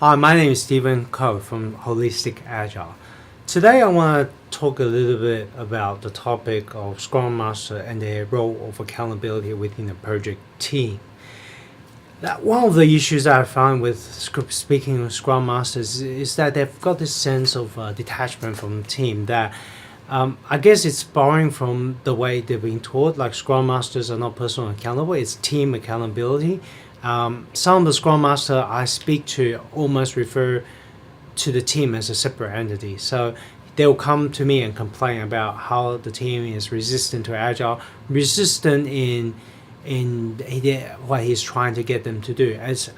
Hi, my name is Stephen Koh from Holistic Agile. Today I want to talk a little bit about the topic of Scrum Master and their role of accountability within the project team. One of the issues I find with speaking of Scrum Masters is that they've got this sense of detachment from the team that I guess it's borrowing from the way they've been taught, like Scrum Masters are not personal accountable, it's team accountability. Some of the Scrum Master I speak to almost refer to the team as a separate entity. So they'll come to me and complain about how the team is resistant to Agile, resistant in what he's trying to get them to do. There's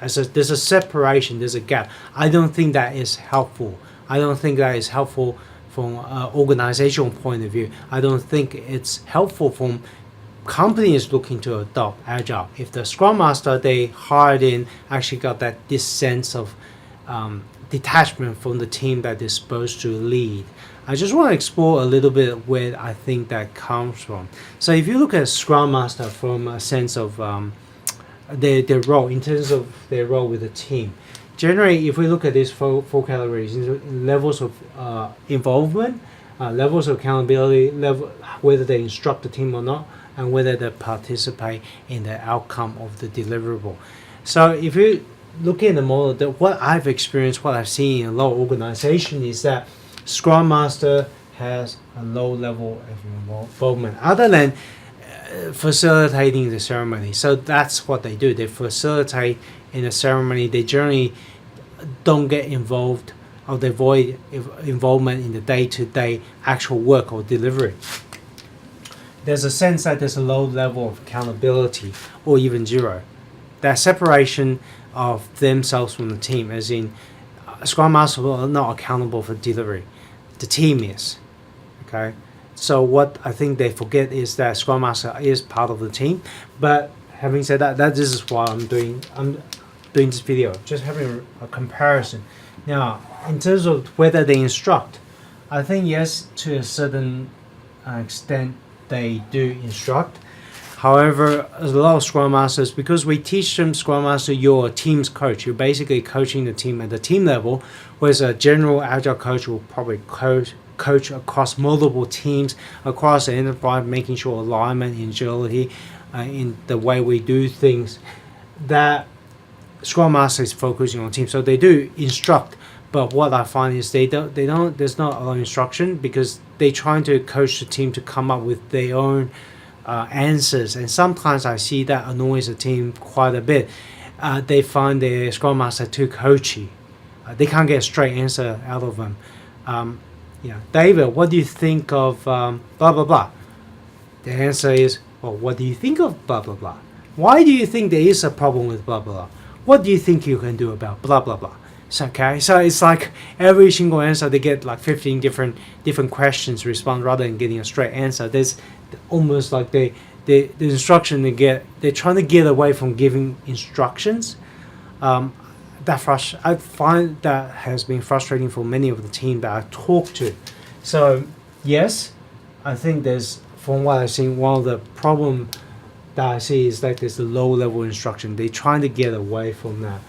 a separation, there's a gap. I don't think that is helpful. I don't think that is helpful from an organizational point of view. I don't think it's helpful from companies looking to adopt Agile. If the Scrum Master they hired in actually got this sense of detachment from the team that they're supposed to lead. I just want to explore a little bit where I think that comes from. So if you look at Scrum Master from a sense of their role, in terms of their role with the team, generally if we look at these four categories, levels of involvement, levels of accountability, whether they instruct the team or not, and whether they participate in the outcome of the deliverable. So if you look at the model, what I've experienced, what I've seen in a lot of organizations is that Scrum Master has a low level of involvement other than facilitating the ceremony. So that's what they do. They facilitate in the ceremony. They generally don't get involved or they avoid involvement in the day-to-day actual work or delivery. There's a sense that there's a low level of accountability or even zero. That separation of themselves from the team, as in Scrum Master are not accountable for delivery. The team is. Okay. So what I think they forget is that Scrum Master is part of the team. But having said that, this is why I'm doing this video, just having a comparison. Now, in terms of whether they instruct, I think yes, to a certain extent they do instruct. However, a lot of Scrum Masters, because we teach them Scrum Master, you're a team's coach. You're basically coaching the team at the team level, whereas a general Agile coach will probably coach across multiple teams, across the enterprise, making sure alignment, agility, in the way we do things. That Scrum Master is focusing on teams, so they do instruct. But what I find is they don't. There's not a lot of instruction because they're trying to coach the team to come up with their own answers, and sometimes I see that annoys the team quite a bit. They find their Scrum Master too coachy. They can't get a straight answer out of them. David, what do you think of blah blah blah? The answer is, well, what do you think of blah blah blah? Why do you think there is a problem with blah blah blah? What do you think you can do about blah blah blah? So it's like every single answer they get like 15 different questions to respond rather than getting a straight answer. There's almost like the instruction they're trying to get away from giving instructions. I find that has been frustrating for many of the team that I talk to. So yes, I think from what I've seen, one of the problem that I see is that there's a low level instruction. They're trying to get away from that.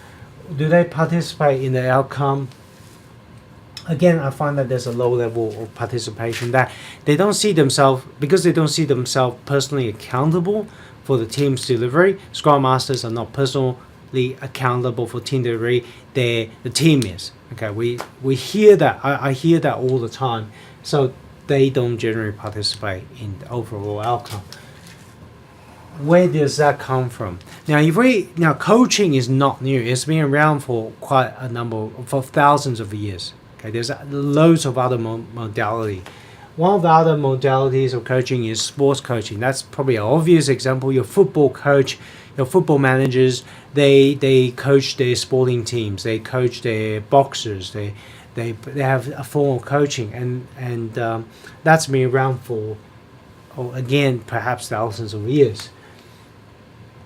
Do they participate in the outcome? Again, I find that there's a low level of participation that they don't see themselves, because they don't see themselves personally accountable for the team's delivery. Scrum Masters are not personally accountable for team delivery. The team is. Okay, we hear that. I hear that all the time. So they don't generally participate in the overall outcome. Where does that come from? Now, coaching is not new. It's been around for for thousands of years. Okay, there's loads of other modality. One of the other modalities of coaching is sports coaching. That's probably an obvious example. Your football coach, your football managers, they coach their sporting teams. They coach their boxers. They have a form of coaching, and that's been around for, again, perhaps thousands of years.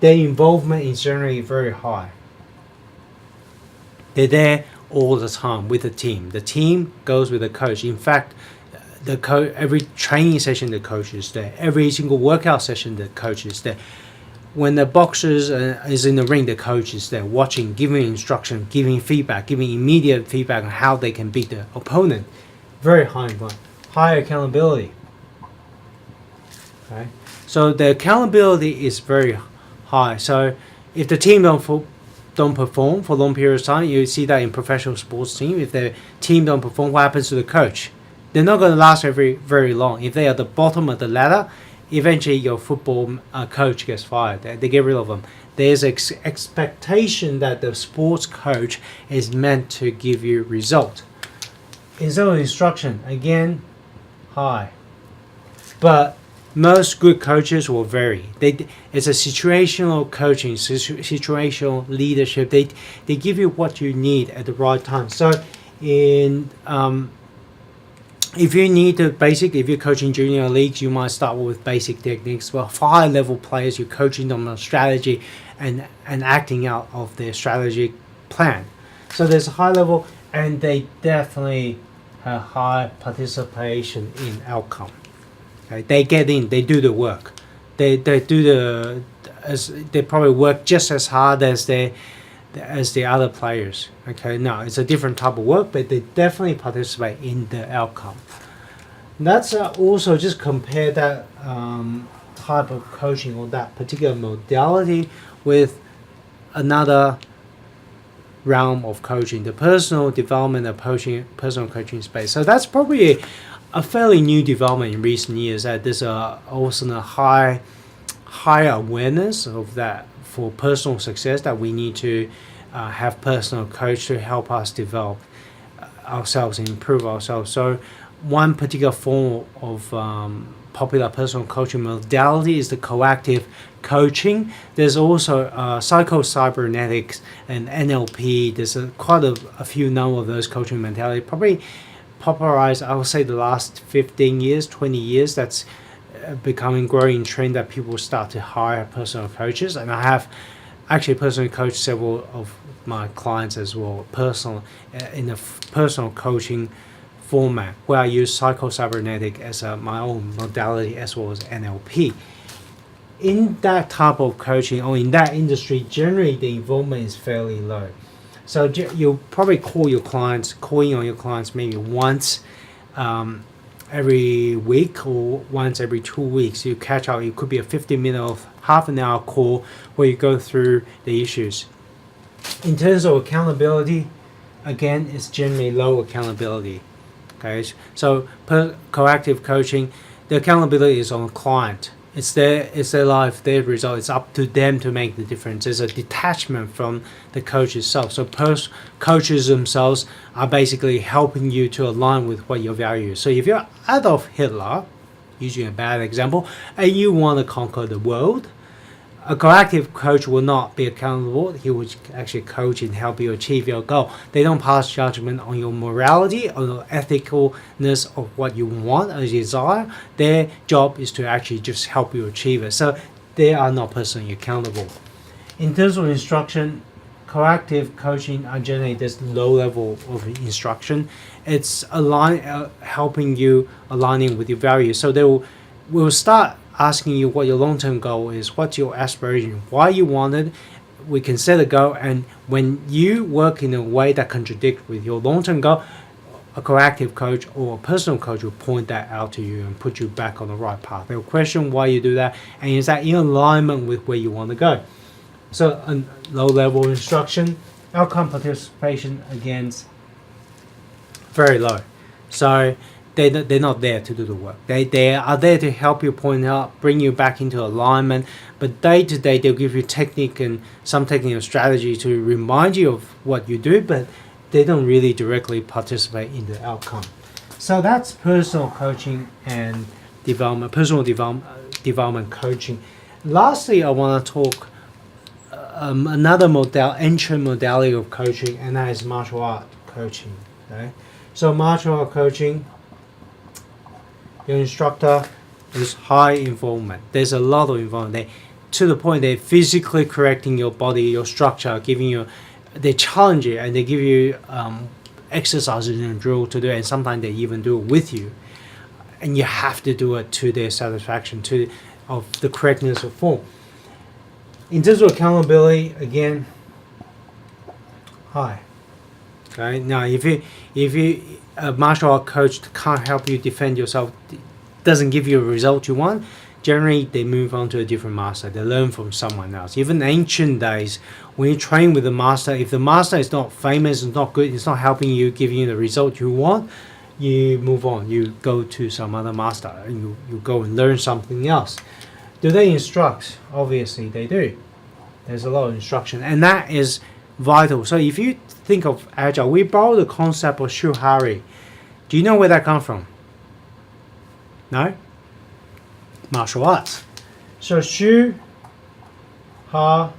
Their involvement is generally very high. They're there all the time with the team. The team goes with the coach. In fact, every training session the coach is there. Every single workout session the coach is there. when the boxers is in the ring, the coach is there watching, giving instruction, giving feedback, giving immediate feedback on how they can beat the opponent. Very high accountability. Okay, so the accountability is very high. So if the team don't perform for long periods of time, you see that in professional sports team. If the team don't perform, what happens to the coach? They're not going to last very long. If they are at the bottom of the ladder, eventually your football coach gets fired. They get rid of them. There's expectation that the sports coach is meant to give you result. In terms of instruction, again, high. But most good coaches will vary. It's a situational coaching, situational leadership. They give you what you need at the right time. So in if you need the basic, if you're coaching junior leagues, you might start with basic techniques. Well, for high level players, you're coaching them on strategy and acting out of their strategic plan. So there's a high level, and they definitely have high participation in outcome. Okay? They get in, they do the work. They probably work just as hard as the other players. Okay, now it's a different type of work, but they definitely participate in the outcome. That's also just compare that type of coaching or that particular modality with another realm of coaching, the personal development of personal coaching space. So that's probably a fairly new development in recent years, that there's also a high awareness of that for personal success, that we need to have personal coach to help us develop ourselves and improve ourselves. So one particular form of popular personal coaching modality is the coactive coaching. There's also psycho-cybernetics and NLP. There's quite a few number of those coaching modalities. Probably popularized, I would say, the last 15 years, 20 years. That's becoming growing trend that people start to hire personal coaches. And I have actually personally coached several of my clients as well, in a personal coaching format, where I use psycho-cybernetic as my own modality as well as NLP. In that type of coaching or in that industry, generally the involvement is fairly low. So you'll probably call in on your clients maybe once every week or once every 2 weeks. You catch up. It could be a 15-minute or half an hour call where you go through the issues. In terms of accountability, again, it's generally low accountability. Okay, so proactive coaching, the accountability is on the client. It's their life, their result. It's up to them to make the difference. There's a detachment from the coach itself. So coaches themselves are basically helping you to align with what your value is. So if you're Adolf Hitler, using a bad example, and you want to conquer the world, a proactive coach will not be accountable. He will actually coach and help you achieve your goal. They don't pass judgment on your morality or the ethicalness of what you want or desire. Their job is to actually just help you achieve it. So they are not personally accountable. In terms of instruction, proactive coaching are generally this low level of instruction. It's helping you aligning with your values. So they will start asking you what your long-term goal is, what's your aspiration, why you want it. We can set a goal, and when you work in a way that contradicts with your long-term goal, a proactive coach or a personal coach will point that out to you and put you back on the right path. They'll question why you do that, and is that in alignment with where you want to go. So a low-level instruction, outcome participation, again, very low. So they're not there to do the work. They are there to help you point out, bring you back into alignment. But day to day, they'll give you technique and some technical strategy to remind you of what you do, but they don't really directly participate in the outcome. So that's personal coaching and development, personal development coaching. Lastly, I want to talk another ancient modality of coaching, and that is martial art coaching. Okay? So martial art coaching, your instructor is high involvement. There's a lot of involvement. To the point they're physically correcting your body, your structure, they challenge you, and they give you exercises and drill to do it, and sometimes they even do it with you. And you have to do it to their satisfaction, of the correctness of form. In terms of accountability, again, high. Okay. Now, if you a martial art coach can't help you defend yourself, doesn't give you a result you want, generally they move on to a different master. They learn from someone else. Even ancient days, when you train with a master, if the master is not famous, it's not good, it's not helping you, giving you the result you want, you move on. You go to some other master and you go and learn something else. Do they instruct? Obviously they do. There's a lot of instruction, and that is vital. So if you think of Agile, we borrow the concept of shuhari. Do you know where that comes from? No? Martial arts. So shu, ha,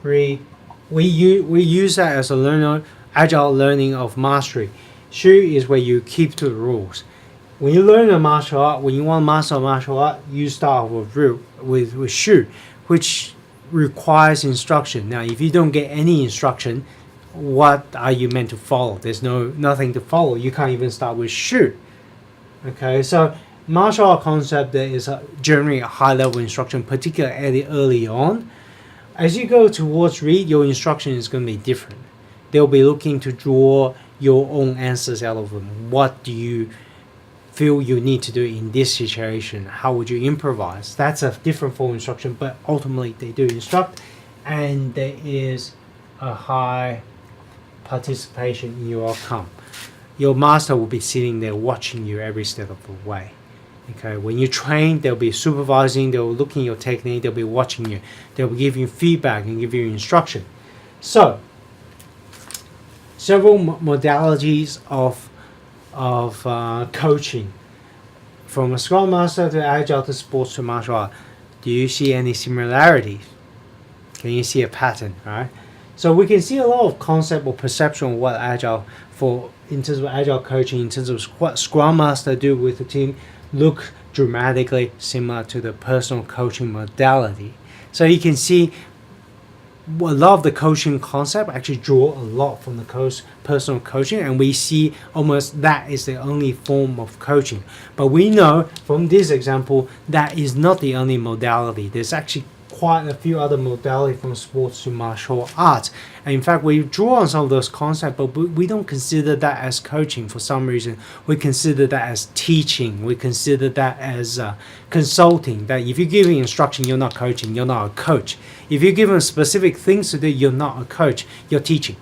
ri, we use that as a agile learning of mastery. Shu is where you keep to the rules. When you learn a martial art, when you want to master a martial art, you start with shu, which requires instruction. Now, if you don't get any instruction, what are you meant to follow? There's nothing to follow. You can't even start with shu. Okay, so martial art concept, there is generally a high level instruction, particularly early on. As you go towards read, your instruction is going to be different. They'll be looking to draw your own answers out of them. What do you feel you need to do in this situation? How would you improvise? That's a different form of instruction, but ultimately they do instruct, and there is a high participation in your outcome. Your master will be sitting there watching you every step of the way. Okay, when you train, they'll be supervising, they'll look at your technique, they'll be watching you, they'll give you feedback and give you instruction. So, several modalities of coaching, from a Scrum Master to Agile to sports to martial art. Do you see any similarities? Can you see a pattern? Right. So we can see a lot of concept or perception of what Agile in terms of Agile coaching, in terms of what Scrum Master do with the team, look dramatically similar to the personal coaching modality. So you can see a lot of the coaching concept actually draw a lot from the personal coaching, and we see almost that is the only form of coaching. But we know from this example that is not the only modality. There's actually quite a few other modalities, from sports to martial arts. And in fact, we draw on some of those concepts, but we don't consider that as coaching for some reason. We consider that as teaching. We consider that as consulting. That if you're giving instruction, you're not coaching. You're not a coach. If you're given specific things to do, you're not a coach. You're teaching.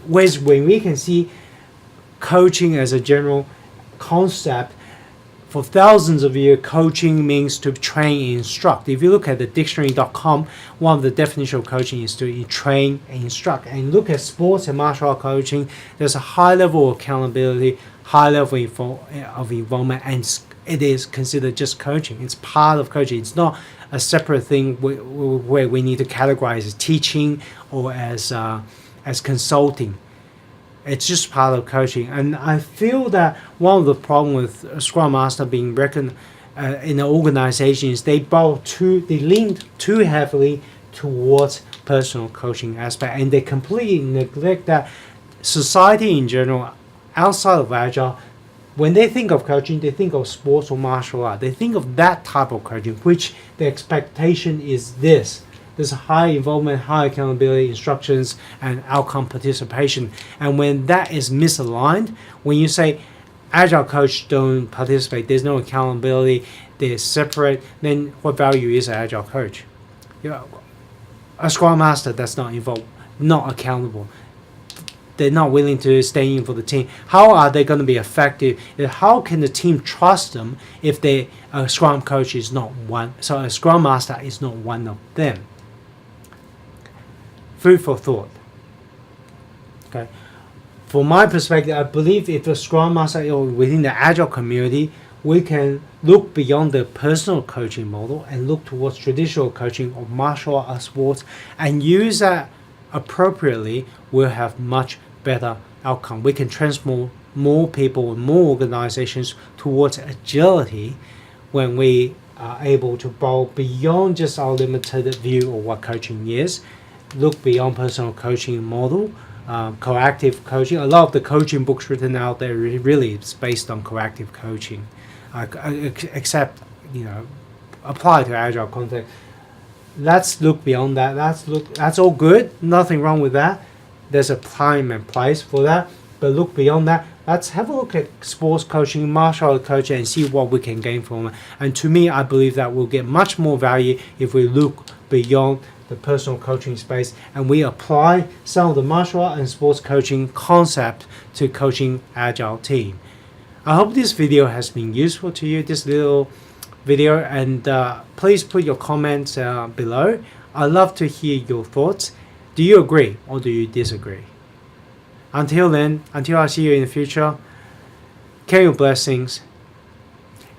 Whereas when we can see coaching as a general concept, for thousands of years, coaching means to train and instruct. If you look at the dictionary.com, one of the definitions of coaching is to train and instruct. And look at sports and martial art coaching, there's a high level of accountability, high level of involvement, and it is considered just coaching. It's part of coaching. It's not a separate thing where we need to categorize as teaching or as consulting. It's just part of coaching. And I feel that one of the problems with Scrum Master being reckoned in an organization is they lean too heavily towards personal coaching aspect, and they completely neglect that society in general, outside of Agile, when they think of coaching, they think of sports or martial art. They think of that type of coaching, which the expectation is this. There's high involvement, high accountability, instructions, and outcome participation. And when that is misaligned, when you say Agile coach don't participate, there's no accountability, they're separate, then what value is an Agile coach? A Scrum Master that's not involved, not accountable. They're not willing to stay in for the team. How are they going to be effective? How can the team trust them if a Scrum coach is not one? So a Scrum Master is not one of them. Food for thought. Okay. From my perspective, I believe if a Scrum Master or within the Agile community, we can look beyond the personal coaching model and look towards traditional coaching of martial art sports and use that appropriately, we'll have much better outcome. We can transform more people and more organizations towards agility when we are able to go beyond just our limited view of what coaching is. Look beyond personal coaching model, coactive coaching. A lot of the coaching books written out there really is based on coactive coaching, except apply to Agile context. let's look beyond that. That's all good. Nothing wrong with that. There's a time and place for that. But look beyond that. Let's have a look at sports coaching, martial art coaching, and see what we can gain from it. And to me, I believe that we'll get much more value if we look beyond the personal coaching space and we apply some of the martial art and sports coaching concept to coaching agile team. I hope this video has been useful to you, this little video, and please put your comments below. I'd love to hear your thoughts. Do you agree or do you disagree? Until then, until I see you in the future, carry your blessings,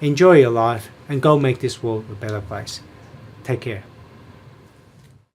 enjoy your life, and go make this world a better place. Take care.